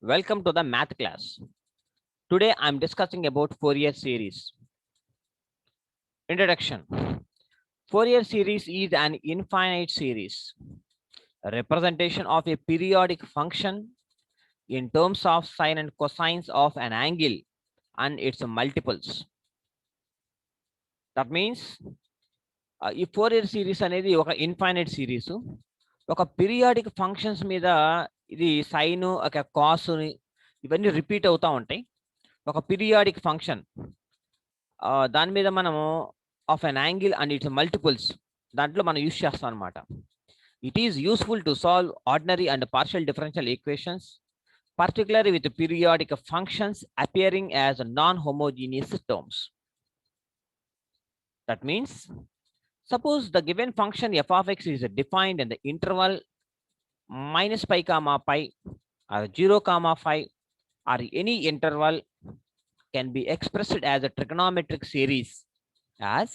Welcome to the math class. Today I'm discussing about Fourier series. Introduction. Fourier series is an infinite series, a representation of a periodic function in terms of sine and cosines of an angle and its multiples. That means ఈ Fourier series అనేది ఒక infinite series, ఒక periodic functions మీద ఇది sign ఒక cos ఇవన్నీ repeat అవుతూ ఉంటాయి. ఒక పీరియాడిక్ ఫంక్షన్ దాని మీద మనము of an angle and it's multiples దాంట్లో మనం యూస్ చేస్తాం అనమాట. It is useful to solve ordinary and partial differential equations, particularly with periodic functions appearing as non-homogeneous terms. That means, suppose the given function f of x is defined in the interval minus pi comma pi or 0 comma phi or any interval can be expressed as a trigonometric series as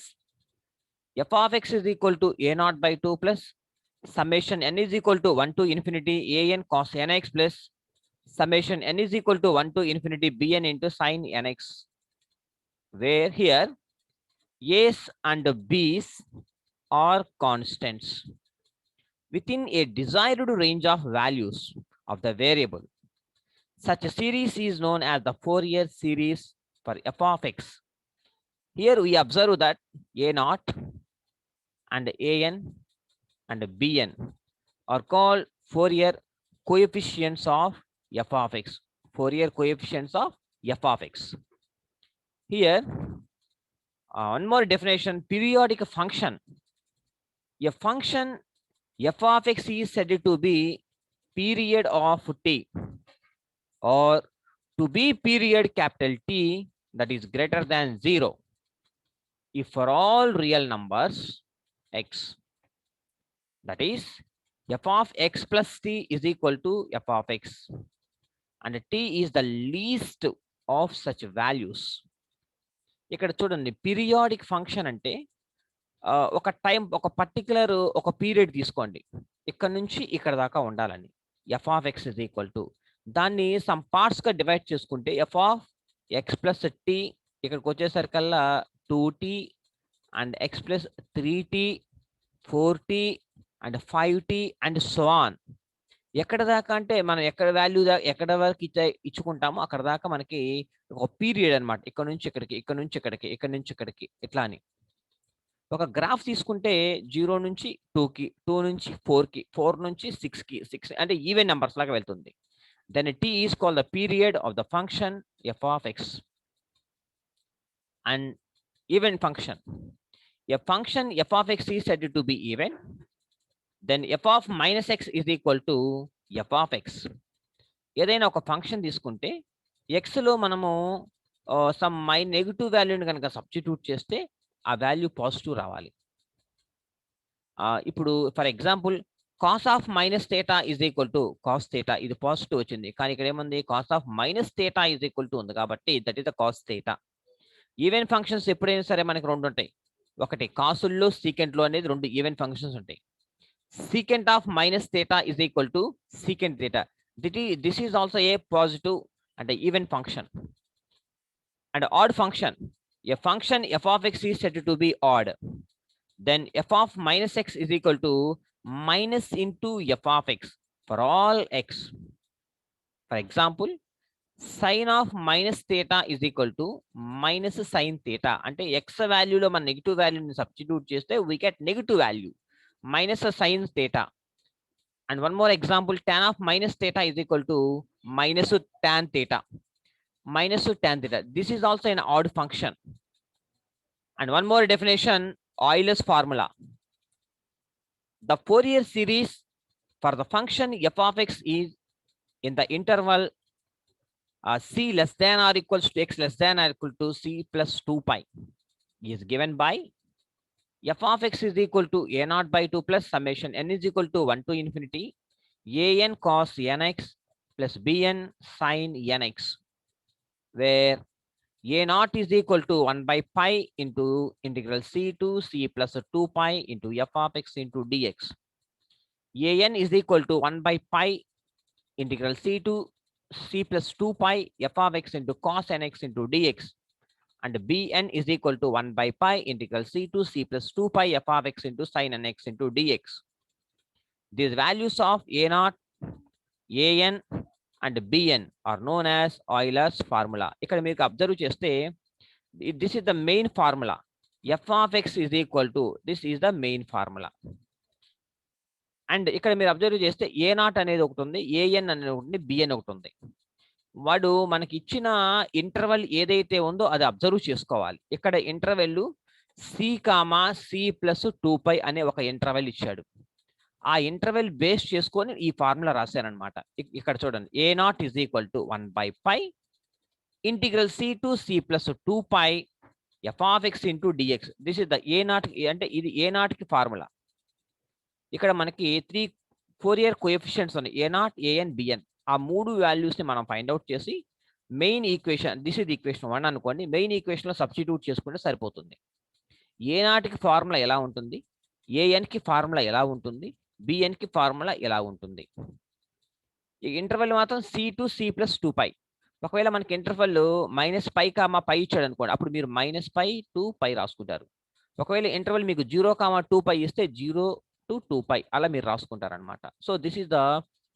f of x is equal to a naught by 2 plus summation n is equal to 1 to infinity a n cos nx plus summation n is equal to 1 to infinity bn into sin nx, where here a's and b's are constants within a desired range of values of the variable. Such a series is known as the Fourier series for f of x. Here we observe that a naught and an and bn are called Fourier coefficients of f of x. Fourier coefficients of f of x. Here, one more definition: periodic function. A function f of x is said to be period of t, or to be period capital T that is greater than 0 if for all real numbers x. That is, f of x plus t is equal to f of x, and t is the least of such values. ఇక్కడ చూడండి, periodic function అంటే ఒక time, ఒక particular ఒక period తీసుకోండి, ఇక్కడ నుంచి ఇక్కడ దాకా ఉండాలని. F of x is equal to దాన్ని సమ్ పార్ట్స్గా డివైడ్ చేసుకుంటే f of x plus t ఇక్కడికి వచ్చేసరికల్లా 2t and x plus 3t 4t and 5t and so on. ఎక్కడ దాకా అంటే మనం ఎక్కడ వాల్యూ ఎక్కడ వరకు ఇచ్చుకుంటామో అక్కడ దాకా మనకి ఒక పీరియడ్ అనమాట. ఇక్కడ నుంచి ఇక్కడికి, ఇక్కడ నుంచి ఇక్కడికి, ఇక్కడ నుంచి ఇక్కడికి, ఇట్లా అని. ఒక గ్రాఫ్ తీసుకుంటే 0 నుంచి 2కి, 2 నుంచి 4కి, 4 నుంచి 6కి, 6 అంటే ఈవెన్ నెంబర్స్ లాగా వెళ్తుంది. Then t is called the period of the function f of x. And even function, a function f of x is said to be even, then f of minus x is equal to f of x. ఏదైనా ఒక function తీసుకుంటే ఎక్స్లో మనము some negative వాల్యూని కనుక substitute చేస్తే ఆ value positive రావాలి. ఇప్పుడు for example cos of minus theta is equal to cos theta, ఇది పాజిటివ్ వచ్చింది, కానీ ఇక్కడ ఏముంది cos of minus theta is equal to ఉంది, కాబట్టి that is the cause theta. Even functions ఎప్పుడైనా సరే మనకి రెండు ఉంటాయి, ఒకటి కాసుల్లో సీకెంట్లో అనేది రెండు ఈవెన్ ఫంక్షన్స్ ఉంటాయి. Secant of minus theta is equal to secant theta, this is also a positive అంటే even function. And odd function, a function f of x is said to be odd, then f of minus x is equal to minus into f of x for all x. For example, sin of minus theta is equal to minus sin theta, అంటే x వాల్యూలో మన negative వాల్యూని substitute చేస్తే we get negative value minus sin theta. And one more example, tan of minus theta is equal to minus tan theta, minus tan theta. This is also an odd function. And one more definition, Euler's formula. The Fourier series for the function f of x is in the interval c less than or equals to x less than or equal to c plus 2 pi is given by f of x is equal to a naught by 2 plus summation n is equal to 1 to infinity an cos nx plus bn sin nx, where a naught is equal to 1 by pi into integral c to c plus 2 pi into f of x into dx. An is equal to 1 by pi integral c to c plus 2 pi f of x into cos nx into dx, and bn is equal to 1 by pi integral c to c plus 2 pi f of x into sin nx into dx. These values of a0, an and bn are known as Euler's formula. ఇక్కడ మీకు observe చేస్తే this is the main formula. f of x is equal to, this is the main formula. And ఇక్కడ మీరు observe చేస్తే a0 అనేది ఒకటి ఉంది, an అనేది ఒకటి ఉంది, bn ఒకటి ఉంది. వాడు మనకి ఇచ్చిన ఇంటర్వెల్ ఏదైతే ఉందో అది అబ్జర్వ్ చేసుకోవాలి. ఇక్కడ interval c comma c plus 2π అనే ఒక ఇంటర్వెల్ ఇచ్చాడు. ఆ ఇంటర్వెల్ బేస్ చేసుకొని ఈ ఫార్ములా రాశారనమాట. ఇక్కడ చూడండి, a0 is equal to 1 by pi integral c to c plus 2π f of x into dx. This is the a0, అంటే ఇది a0 కి ఫార్ములా. ఇక్కడ మనకి 3 ఫోరియర్ కోఎఫిషియెంట్స్ ఉన్నాయి, a0, an, bn. ఆ మూడు వాల్యూస్ ని మనం ఫైండ్ అవుట్ చేసి main equation, this is equation 1 అనుకోండి, మెయిన్ ఈక్వేషన్ లో సబ్స్టిట్యూట్ చేసుకుంటే సరిపోతుంది. a0 కి ఫార్ములా ఎలా ఉంటుంది, an కి ఫార్ములా ఎలా ఉంటుంది, bn కి ఫార్ములా ఎలా ఉంటుంది. ఈ ఇంటర్వెల్ మాత్రం c టు c ప్లస్ 2π. ఒకవేళ మనకి ఇంటర్వెల్ -π కామా π ఇచ్చాడు అనుకోండి, అప్పుడు మీరు -π to π రాసుకుంటారు. ఒకవేళ ఇంటర్వెల్ మీకు 0 కామా 2π ఇస్తే 0 to 2π అలా మీరు రాసుకుంటారు అనమాట. So this is the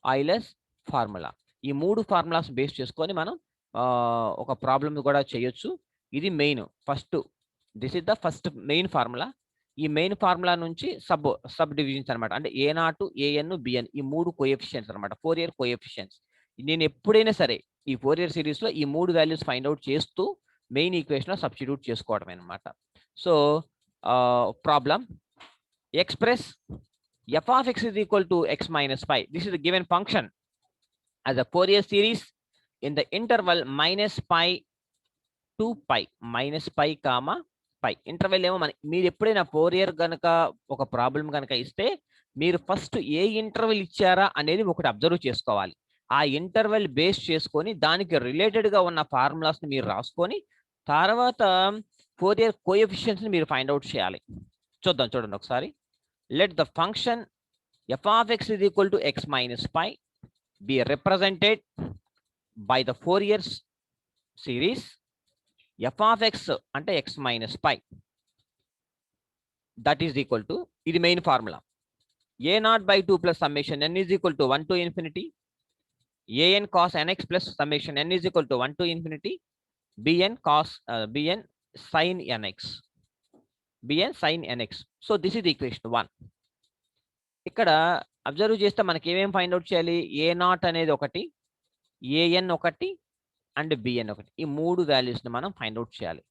Euler's formula. ఈ మూడు ఫార్ములాస్ బేస్ చేసుకొని మనం ఒక ప్రాబ్లమ్ కూడా చేయొచ్చు. ఇది main first, this is the first main formula. ఈ మెయిన్ ఫార్ములా నుంచి సబ్ డివిజన్స్ అనమాట. అంటే a0, an, bn ఈ మూడు కోఎఫిషియెంట్స్ అనమాట, ఫోరియర్ కోఎఫిషియెంట్స్. నేను ఎప్పుడైనా సరే ఈ ఫోరియర్ సిరీస్ లో ఈ మూడు వాల్యూస్ ఫైండ్ అవుట్ చేస్తూ మెయిన్ ఈక్వేషన్ లో సబ్స్టిట్యూట్ చేసుకోవడం అనమాట. So problem, express f of x is equal to x minus pi. This is a given function as a Fourier series in the interval -π to pi, -π comma pi. Interval ఏమో మీరు ఎప్పుడైనా Fourier గనక ఒక problem కనుక ఇస్తే మీరు first ఏ interval ఇచ్చారా అనేది ఒకటి అబ్జర్వ్ చేసుకోవాలి. ఆ ఇంటర్వెల్ బేస్ చేసుకొని దానికి రిలేటెడ్ గా ఉన్న ఫార్ములాస్ ని మీరు రాసుకొని తర్వాత ఫోరియర్ కోఎఫిషియెంట్స్ ని మీరు ఫైండ్ అవుట్ చేయాలి. చూడండి ఒకసారి. Let the function f of x is equal to x minus pi be represented by the Fourier series f of x అంటే x minus pi, that is equal to, ఇది main formula, a0 by 2 plus summation n is equal to 1 to infinity an cos nx plus summation n is equal to 1 to infinity bn sin nx, bn sin nx. So this is equation 1. ఇక్కడ observe చేస్తే మనకి ఏమేమి find out చేయాలి, a0 అనేది ఒకటి, an ఒకటి and bn ఒకటి. ఈ మూడు వాల్యూస్ ని మనం ఫైండ్ అవుట్ చేయాలి.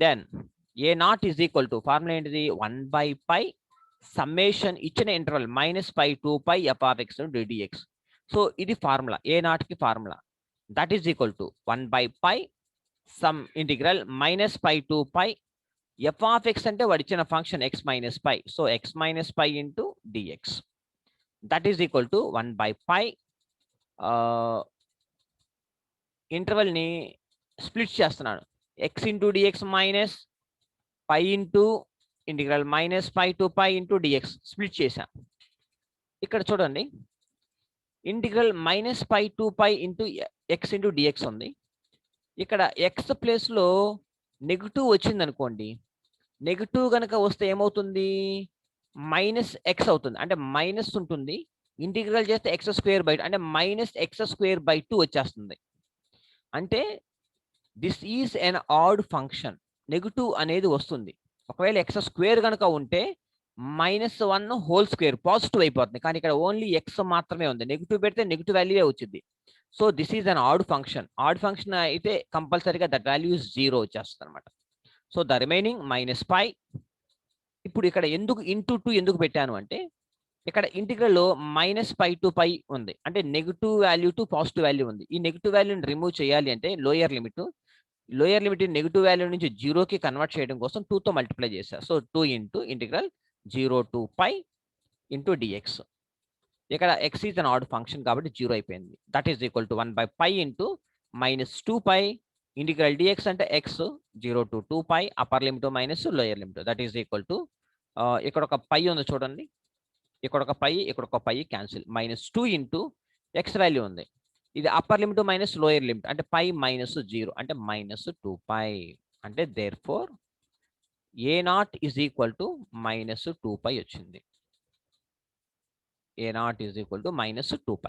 Then a0 is equal to, formula ఏంటిది, 1 by pi సమ్మేషన్ ఇచ్చిన interval -π to π f of x dx. So ఇది ఫార్ములా, a0 కి formula. That is equal to 1 by pi sum integral -π to π f of x అంటే వాడు ఇచ్చిన function x minus pi. So x minus pi into dx. That is equal to 1 by pi. Interval ని split చేస్తున్నాను, x into dx minus π into integral -π to π into dx split చేశాను. ఇక్కడ చూడండి, integral -π to π into x into dx ఉంది. ఇక్కడ x place లో negative వచ్చింది అనుకోండి, నెగిటివ్ కనుక వస్తే ఏమవుతుంది, -x అవుతుంది, అంటే మైనస్ ఉంటుంది. ఇంటిగ్రల్ చేస్తే x² అంటే -x² వచ్చేస్తుంది. అంటే this is an odd function, negative అనేది వస్తుంది. ఒకవేళ x² కనుక ఉంటే -1 హోల్ స్క్వేర్ పాజిటివ్ అయిపోతుంది, కానీ ఇక్కడ ఓన్లీ x మాత్రమే ఉంది, నెగిటివ్ పెడితే నెగిటివ్ వాల్యూ వచ్చింది. So this is an odd function. Odd function అయితే కంపల్సరీగా దట్ వాల్యూ 0 వచ్చేస్తుంది అనమాట. So the remaining -π. ఇప్పుడు ఇక్కడ ఎందుకు ఇంటూ 2 ఎందుకు పెట్టాను అంటే, ఇక్కడ ఇంటిగ్రల్లో -π to π ఉంది, అంటే negative value to positive value ఉంది. ఈ నెగిటివ్ వాల్యూని రిమూవ్ చేయాలి అంటే లోయర్ లిమిట్ నెగిటివ్ వాల్యూ నుంచి 0కి కన్వర్ట్ చేయడం కోసం 2తో మల్టిప్లై చేశారు. So 2 into integral 0 to π into dx. ఇక్కడ x is an odd function కాబట్టి 0 అయిపోయింది. That is equal to 1 by pi into -2π integral dx అంటే x 0 to 2π upper limit minus lower limit. That is equal to, ఇక్కడ ఒక pi ఉంది చూడండి, ఇక్కడ ఒక pi cancel, -2 into x value ఉంది, ఇది upper limit minus lower limit అంటే పై మైనస్ 0 అంటే మైనస్ 2π అంటే therefore a naught is equal to minus 2π వచ్చింది. A naught is equal to minus 2π.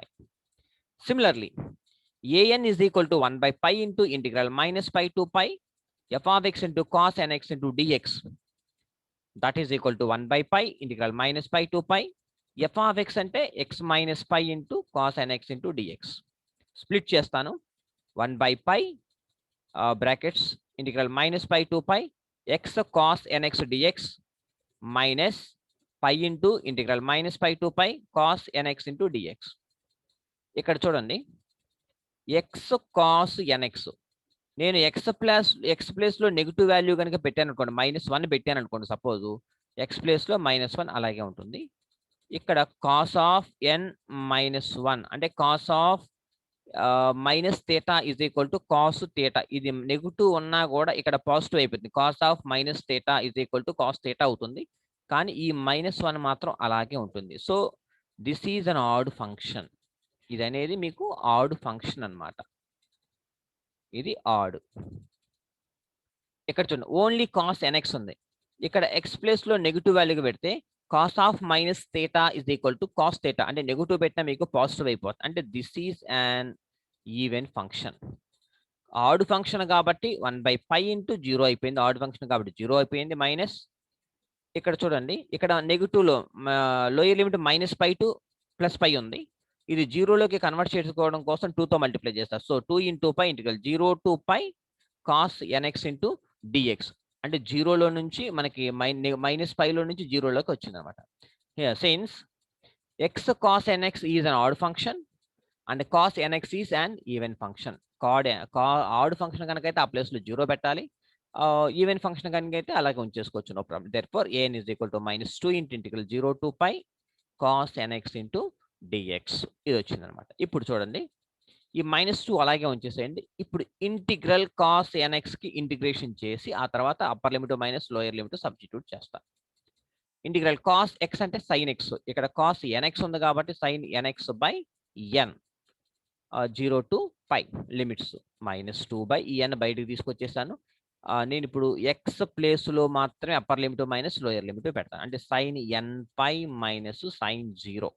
Similarly an is equal to 1/π into integral minus π to π f of x into cos nx into dx. That is equal to 1/π integral minus π to π f of x అంటే x minus π into cos nx into dx. Split చేస్తాను 1/π brackets integral minus π to π x cos nx dx minus π into integral minus π to π cos nx into dx. ఇక్కడ చూడండి x cos nx నేను x place లో negative value కనుక పెట్టాను అనుకోండి -1 పెట్టాను అనుకోండి సపోజ్ x ప్లేస్ లో -1 అలాగే ఉంటుంది. ఇక్కడ కాస్ ఆఫ్ n -1 అంటే cos of minus theta is equal to cos theta. ఇది నెగిటివ్ ఉన్నా కూడా ఇక్కడ పాజిటివ్ అయిపోతుంది. Cos of minus theta is equal to cos theta అవుతుంది. కానీ ఈ -1 మాత్రం అలాగే ఉంటుంది. So this is an odd function. ఇది అనేది మీకు ఆడ్ ఫంక్షన్ అన్నమాట. ఇది ఆడ్. ఇక్కడ చూడండి ఓన్లీ కాస్ ఎన్ఎక్స్ ఉంది. ఇక్కడ ఎక్స్ ప్లేస్ లో నెగిటివ్ వాల్యూగా పెడితే cos of minus theta is equal to cos theta అంటే నెగిటివ్ పెట్టినా మీకు పాజిటివ్ అయిపోతుంది. అంటే this is an even function. Odd function కాబట్టి 1/π ఇంటూ 0 అయిపోయింది. ఆడ్ ఫంక్షన్ కాబట్టి 0 అయిపోయింది. మైనస్ ఇక్కడ చూడండి ఇక్కడ నెగిటివ్ లో లోయర్ లిమిట్ -π టు +π ఉంది. ఇది 0లోకి కన్వర్ట్ చేసుకోవడం కోసం 2తో మల్టిప్లై చేస్తారు. So 2 into π integral 0 to π cos nx into dx అంటే 0లో నుంచి మనకి -πలో నుంచి 0లోకి వచ్చింది అనమాట. Since x cos nx is an odd function and cos nx is an even function. Odd function కనుక అయితే ఆ ప్లేస్ లో 0 పెట్టాలి. ఈవెన్ ఫంక్షన్ కనుక అయితే అలాగే ఉంచేసుకోవచ్చు. No problem. Therefore an is equal to -2 into integral 0 to π cos nx into dx ఇది వచ్చింది అనమాట. ఇప్పుడు చూడండి ఈ -2 అలాగే ఉంచేసేయండి. ఇప్పుడు ఇంటిగ్రల్ కాస్ nx కి ఇంటిగ్రేషన్ చేసి ఆ తర్వాత upper limit minus lower limit substitute చేస్తా. ఇంటిగ్రల్ కాస్ x అంటే సైన్ x. ఇక్కడ కాస్ nx ఉంది కాబట్టి sine nx by n 0 to π limits -2 ఈ n బయటకు తీసుకొచ్చేసాను. నేను ఇప్పుడు x ప్లేస్ లో మాత్రమే upper limit minus lower limit పెడతాను. అంటే sine nπ minus sine 0.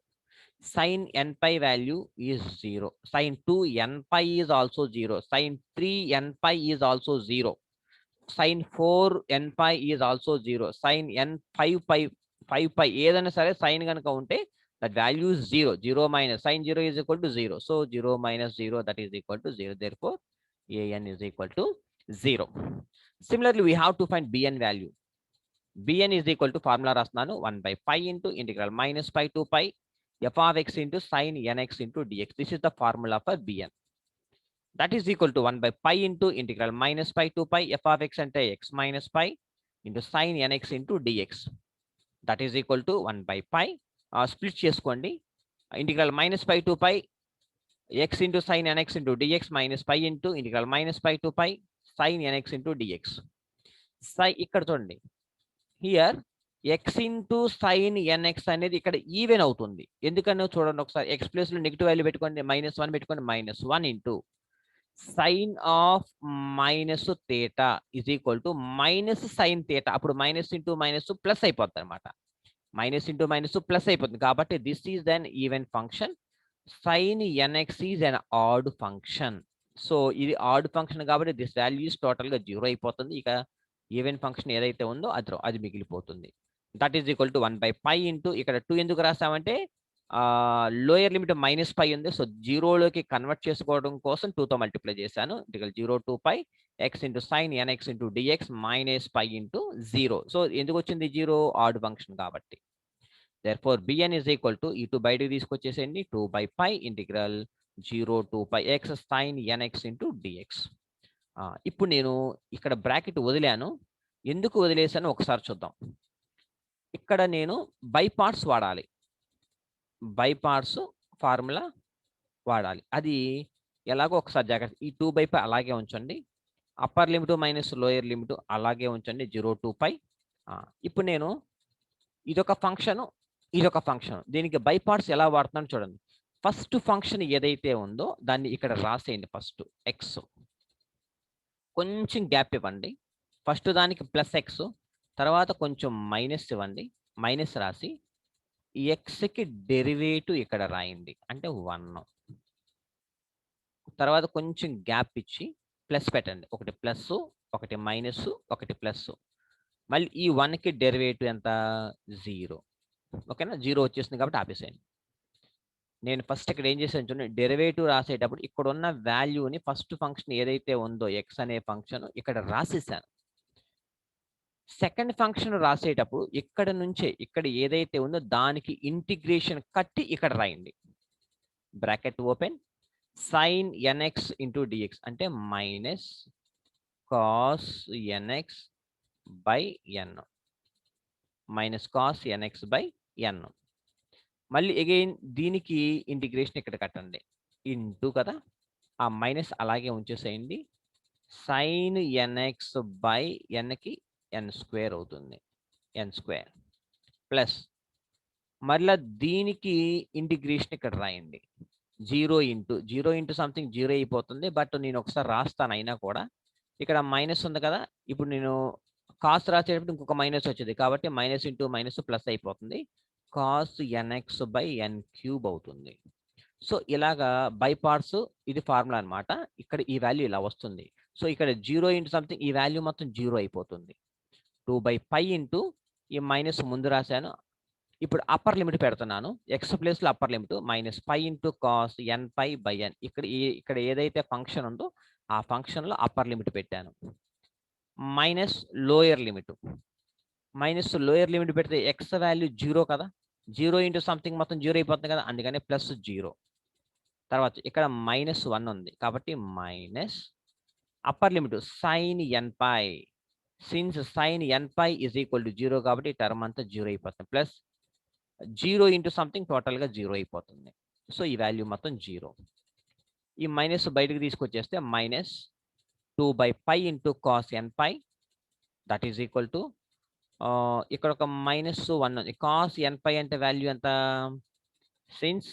sin nπ value is 0. Sin 2 nπ is also 0. Sin 3 nπ is also 0. Sin 4 nπ is also 0. Sin n 5π ఏదైనా సరే సైన్ కనుక ఉంటే that value is 0. 0 minus sin 0 is equal to 0. So 0 minus 0 that is equal to 0. Therefore an is equal to 0. Similarly we have to find bn value. bn is equal to formula రాస్తున్నాను 1/π into integral -π to π f of x into sin nx into dx. This is the formula for bn. That is equal to 1/π into integral -π to π f of x అంటే x minus π into sin nx into dx. That is equal to 1/π. Split చేసుకోండి. Integral -π to π x into sin nx into dx minus π into integral -π to π sin nx into dx. ఇక్కడ చూడండి here x into sine nx అనేది ఇక్కడ even అవుతుంది. ఎందుకని చూడండి ఒకసారి x place లో నెగిటివ్ వాల్యూ పెట్టుకోండి -1 పెట్టుకోండి -1 into sine of minus theta is equal to minus sine theta. అప్పుడు మైనస్ ఇంటూ మైనస్ ప్లస్ అయిపోతుంది అనమాట. మైనస్ ఇంటూ మైనస్ ప్లస్ అయిపోతుంది కాబట్టి this is an even function. Sine nx is an odd function. So ఇది odd function కాబట్టి this value total గా 0 అయిపోతుంది. ఇక ఈవెన్ ఫంక్షన్ ఏదైతే ఉందో అది మిగిలిపోతుంది. That is equal to 1/π into ఇక్కడ 2 ఎందుకు రాసామంటే లోయర్ లిమిట్ -π ఉంది. సో 0లోకి కన్వర్ట్ చేసుకోవడం కోసం 2తో మల్టిప్లై చేశాను. Integral 0 to π x into sine nx into dx -π into 0. So ఎందుకు వచ్చింది 0? ఆడ్ ఫంక్షన్ కాబట్టి. Therefore bn is equal to ఈ 2 బయటకు తీసుకొచ్చేసేయండి 2/π integral 0 to π x sin nx into dx. ఇప్పుడు నేను ఇక్కడ బ్రాకెట్ వదిలాను. ఎందుకు వదిలేసాను ఒకసారి చూద్దాం. ఇక్కడ నేను బై పార్ట్స్ వాడాలి. బై పార్ట్స్ ఫార్ములా వాడాలి. అది ఎలాగో ఒకసారి జాగ్రత్త. ఈ 2/π అలాగే ఉంచండి. Upper limit minus lower limit అలాగే ఉంచండి 0 to π. ఇప్పుడు నేను ఇదొక ఫంక్షన్, ఇదొక ఫంక్షన్. దీనికి బై పార్ట్స్ ఎలా వాడుతున్నాను చూడండి. ఫస్ట్ ఫంక్షన్ ఏదైతే ఉందో దాన్ని ఇక్కడ రాసేయండి. ఫస్ట్ ఎక్స్, కొంచెం గ్యాప్ ఇవ్వండి. ఫస్ట్ దానికి ప్లస్ ఎక్స్, తర్వాత కొంచెం మైనస్ ఇవ్వండి. మైనస్ రాసి ఈ ఎక్స్కి డెరివేటివ్ ఇక్కడ రాయండి, అంటే 1. తర్వాత కొంచెం గ్యాప్ ఇచ్చి ప్లస్ పెట్టండి. ఒకటి ప్లస్, ఒకటి మైనస్, ఒకటి ప్లస్. మళ్ళీ ఈ 1కి డెరివేటివ్ ఎంత? 0. ఓకేనా? 0 వచ్చేసింది కాబట్టి ఆపేసేయండి. నేను ఫస్ట్ ఇక్కడ ఏం చేశాను చూడండి, డెరివేటివ్ రాసేటప్పుడు ఇక్కడ ఉన్న వాల్యూని ఫస్ట్ ఫంక్షన్ ఏదైతే ఉందో ఎక్స్ అనే ఫంక్షన్ ఇక్కడ రాసేసాను. సెకండ్ ఫంక్షన్ రాసేటప్పుడు ఇక్కడ నుంచే ఇక్కడ ఏదైతే ఉందో దానికి ఇంటిగ్రేషన్ కట్టి ఇక్కడ రాయండి. Bracket open, sin nx into dx అంటే minus cos nx by n, minus cos nx by n. మళ్ళీ అగైన్ దీనికి ఇంటిగ్రేషన్ ఇక్కడ కట్టండి, ఇంటూ కదా, ఆ మైనస్ అలాగే ఉంచేసేయండి. sin nx బై ఎన్కి ఎన్ స్క్వేర్ అవుతుంది, ఎన్ స్క్వేర్ ప్లస్ మళ్ళీ దీనికి ఇంటిగ్రేషన్ ఇక్కడ రాయండి. 0 ఇంటూ సంథింగ్ 0 అయిపోతుంది. బట్ నేను ఒకసారి రాస్తాను అయినా కూడా ఇక్కడ మైనస్ ఉంది కదా, ఇప్పుడు నేను కాస్ రాసేటప్పుడు ఇంకొక మైనస్ వచ్చేది కాబట్టి మైనస్ ఇంటూ మైనస్ ప్లస్ అయిపోతుంది. Cos nx by n cube అవుతుంది. సో ఇలాగా బై పార్ట్స్ ఇది ఫార్ములా అనమాట. ఇక్కడ ఈ వాల్యూ ఇలా వస్తుంది. సో ఇక్కడ 0 ఇంటూ సంథింగ్ ఈ వాల్యూ మొత్తం 0 అయిపోతుంది. 2/π ఇంటూ ఈ మైనస్ ముందు రాశాను, ఇప్పుడు అప్పర్ లిమిట్ పెడుతున్నాను. ఎక్స్ ప్లేస్లో upper limit minus pi into cos nπ by n. ఇక్కడ ఏదైతే ఫంక్షన్ ఉందో ఆ ఫంక్షన్లో అప్పర్ లిమిట్ పెట్టాను. Minus lower limit, minus lower limit పెడితే ఎక్స్ వాల్యూ 0 కదా, 0 ఇంటూ సంథింగ్ మొత్తం 0 అయిపోతుంది కదా, అందుకని ప్లస్ 0. తర్వాత ఇక్కడ -1 ఉంది కాబట్టి minus upper limit sin nπ. Since sin nπ is equal to 0 కాబట్టి టర్మ్ అంతా 0 అయిపోతుంది. ప్లస్ 0 ఇంటూ సంథింగ్ టోటల్గా 0 అయిపోతుంది. సో ఈ వాల్యూ మొత్తం 0. ఈ మైనస్ బయటకు తీసుకొచ్చేస్తే minus 2/π into cos nπ that is equal to ఇక్కడ ఒక -1 ఉంది. కాస్ nπ అంటే వాల్యూ ఎంత? Since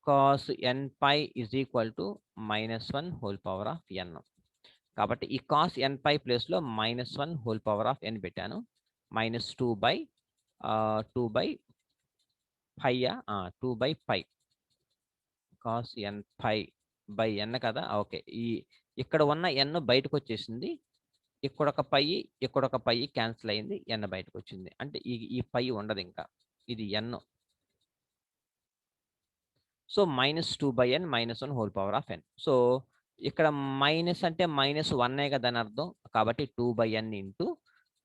cos nπ is equal to -1 whole power of n. కాబట్టి ఈ కాస్ nπ ప్లేస్లో -1 హోల్ పవర్ ఆఫ్ n పెట్టాను. Minus 2/π 2/π cos nπ by n కదా. ఓకే, ఇక్కడ ఉన్న n బయటకు వచ్చేసింది. ఇక్కడ ఒక పై, ఇక్కడ ఒక పై క్యాన్సిల్ అయింది, n బయటకు వచ్చింది. అంటే ఈ పై ఉండదు ఇంకా, ఇది n. So -2/n -1 whole power of n. So ఇక్కడ మైనస్ అంటే -1 కదా అని అర్థం, కాబట్టి 2/n ఇంటూ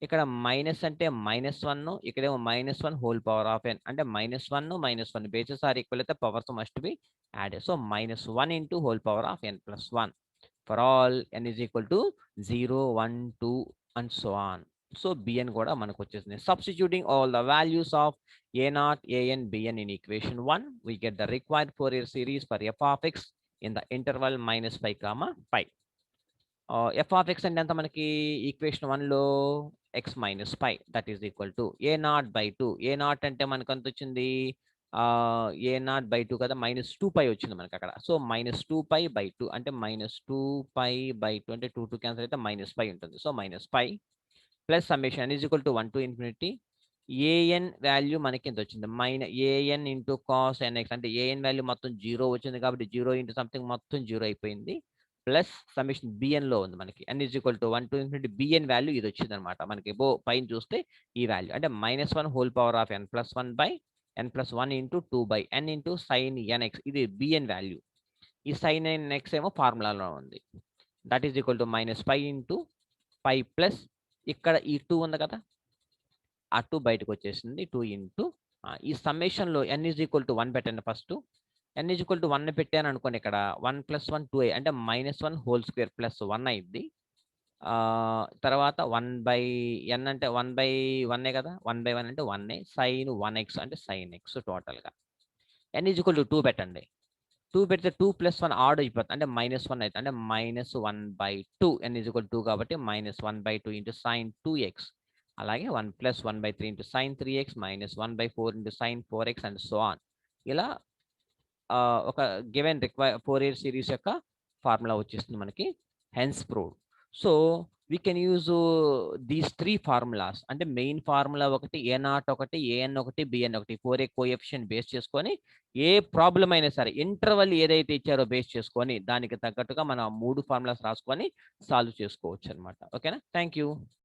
ఇక్కడ మైనస్ అంటే -1, ఇక్కడేమో -1 హోల్ పవర్ ఆఫ్ n అంటే -1 బేసెస్ ఆర్ ఈక్వల్ అయితే powers must be added. So -1 into whole power of n plus 1 for all n is equal to 0, 1, 2 and so on. So bn కూడా మనకు వచ్చేసింది. Substituting all the values of a0, an, bn in equation 1, we get the required Fourier series for f of x in the interval -π, π. f of x అంటే ఎంత మనకి equation 1లో x minus pi that is equal to a0/2. a0 అంటే మనకు ఎంత వచ్చింది? a0/2 కదా, -2π వచ్చింది మనకి అక్కడ. సో -2π/2 అంటే -2π/2 అంటే 2 క్యాన్సిల్ అయితే -π ఉంటుంది. So -π plus summation is equal to 1 to infinity. an value మనకి ఎంత వచ్చింది? an ఇంటూ కాస్ nx అంటే an వాల్యూ మొత్తం 0 వచ్చింది కాబట్టి 0 ఇంటూ సంథింగ్ మొత్తం 0 అయిపోయింది. ప్లస్ సమ్మేషన్ bn లో ఉంది మనకి n is equal to 1 to infinity bn value ఇది వచ్చింది అనమాట మనకి. పైన చూస్తే ఈ వాల్యూ అంటే -1 whole power of n plus 1/n+1 into 2/n into sin nx, ఇది bn వాల్యూ. ఈ sin nx ఏమో ఫార్ములాలో ఉంది. That is equal to -π into π plus ఇక్కడ ఈ 2 ఉంది కదా, ఆ 2 బయటకు వచ్చేసింది. 2 ఇంటూ ఈ సమ్మేషన్లో n ఈజ్ ఈక్వల్ టు 1 పెట్టండి. First n is equal to 1 పెట్టాను అనుకోండి, ఇక్కడ 1 + 1 2a అంటే -1 హోల్ స్క్వేర్ ప్లస్ 1 అయింది. తర్వాత 1/n అంటే 1/1 కదా, 1/1 అంటే 1 sin 1x అంటే sin x టోటల్గా. n ఈజ్ ఈక్వల్ టు 2 పెట్టండి. 2 పెడితే 2 + 1 ఆడ్ అయిపోతుంది అంటే -1 అవుతుంది అంటే -1/2. n ఈజ్ ఈక్వల్ 2 కాబట్టి -1/2 ఇంటూ sin 2x. అలాగే 1 + 1/3 into sin 3x -1/4 into sin 4x and so on. ఇలా ఒక గివెన్ ఫోరియర్ సిరీస్ యొక్క ఫార్ములా వచ్చేస్తుంది మనకి. Hence proved. So we can use these 3 formulas. అంటే మెయిన్ ఫార్ములా ఒకటి, A0 ఒకటి, AN ఒకటి, BN ఒకటి, 4A కోఎఫిషియంట్ బేస్ చేసుకొని ఏ ప్రాబ్లం అయినా సరే ఇంటర్వల్ ఏదైతే ఇచ్చారో బేస్ చేసుకొని దానికి తగ్గట్టుగా మనం 3 ఫార్ములాస్ రాసుకొని సాల్వ్ చేసుకోవచ్చు అనమాట. ఓకేనా? Thank you.